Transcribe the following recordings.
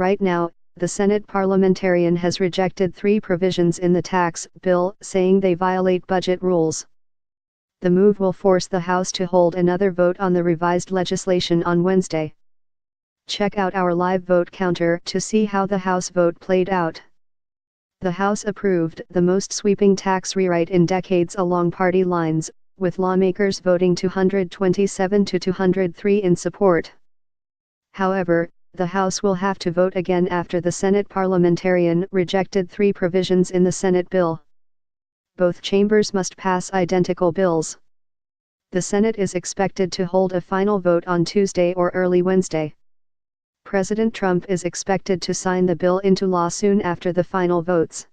Right now, the Senate parliamentarian has rejected 3 provisions in the tax bill, saying they violate budget rules. The move will force the House to hold another vote on the revised legislation on Wednesday. Check out our live vote counter to see how the House vote played out. The House approved the most sweeping tax rewrite in decades along party lines, with lawmakers voting 227 to 203 in support. However, the House will have to vote again after the Senate parliamentarian rejected 3 provisions in the Senate bill. Both chambers must pass identical bills. The Senate is expected to hold a final vote on Tuesday or early Wednesday. President Trump is expected to sign the bill into law soon after the final votes.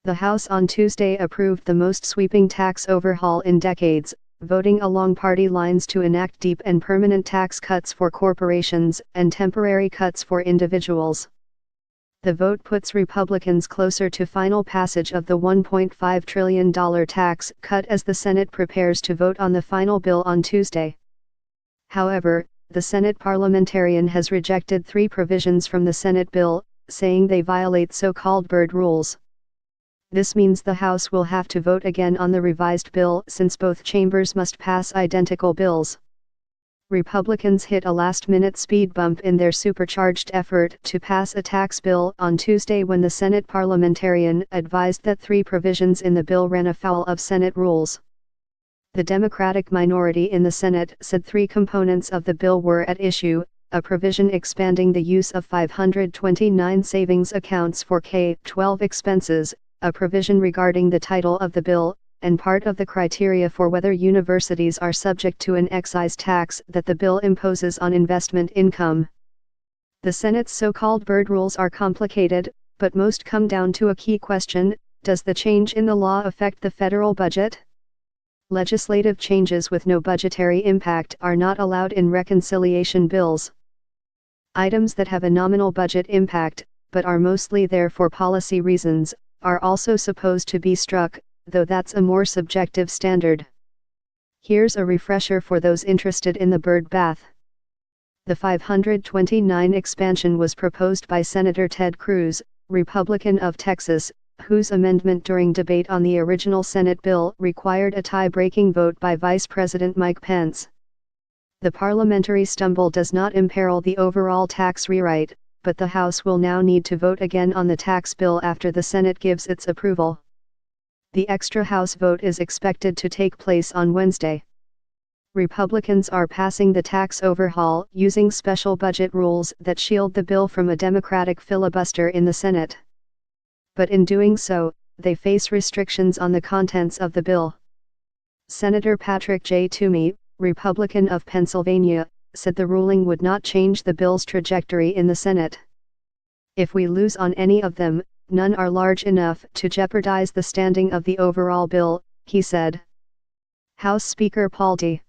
The House on Tuesday approved the most sweeping tax overhaul in decades, voting along party lines to enact deep and permanent tax cuts for corporations and temporary cuts for individuals. The vote puts Republicans closer to final passage of the $1.5 trillion tax cut as the Senate prepares to vote on the final bill on Tuesday. However, the Senate parliamentarian has rejected 3 provisions from the Senate bill, saying they violate so-called Byrd rules. This means the House will have to vote again on the revised bill since both chambers must pass identical bills. Republicans hit a last-minute speed bump in their supercharged effort to pass a tax bill on Tuesday when the Senate parliamentarian advised that 3 provisions in the bill ran afoul of Senate rules. The Democratic minority in the Senate said 3 components of the bill were at issue: a provision expanding the use of 529 savings accounts for K-12 expenses, a provision regarding the title of the bill, and part of the criteria for whether universities are subject to an excise tax that the bill imposes on investment income. The Senate's so-called Byrd rules are complicated, but most come down to a key question: does the change in the law affect the federal budget? Legislative changes with no budgetary impact are not allowed in reconciliation bills. Items that have a nominal budget impact, but are mostly there for policy reasons, are also supposed to be struck, though that's a more subjective standard. Here's a refresher for those interested in the Byrd bath. The 529 expansion was proposed by Senator Ted Cruz, Republican of Texas, whose amendment during debate on the original Senate bill required a tie-breaking vote by Vice President Mike Pence. The parliamentary stumble does not imperil the overall tax rewrite, but the House will now need to vote again on the tax bill after the Senate gives its approval. The extra House vote is expected to take place on Wednesday. Republicans are passing the tax overhaul using special budget rules that shield the bill from a Democratic filibuster in the Senate. But in doing so, they face restrictions on the contents of the bill. Senator Patrick J. Toomey, Republican of Pennsylvania, said the ruling would not change the bill's trajectory in the Senate. If we lose on any of them, none are large enough to jeopardize the standing of the overall bill, he said. House Speaker Paul D.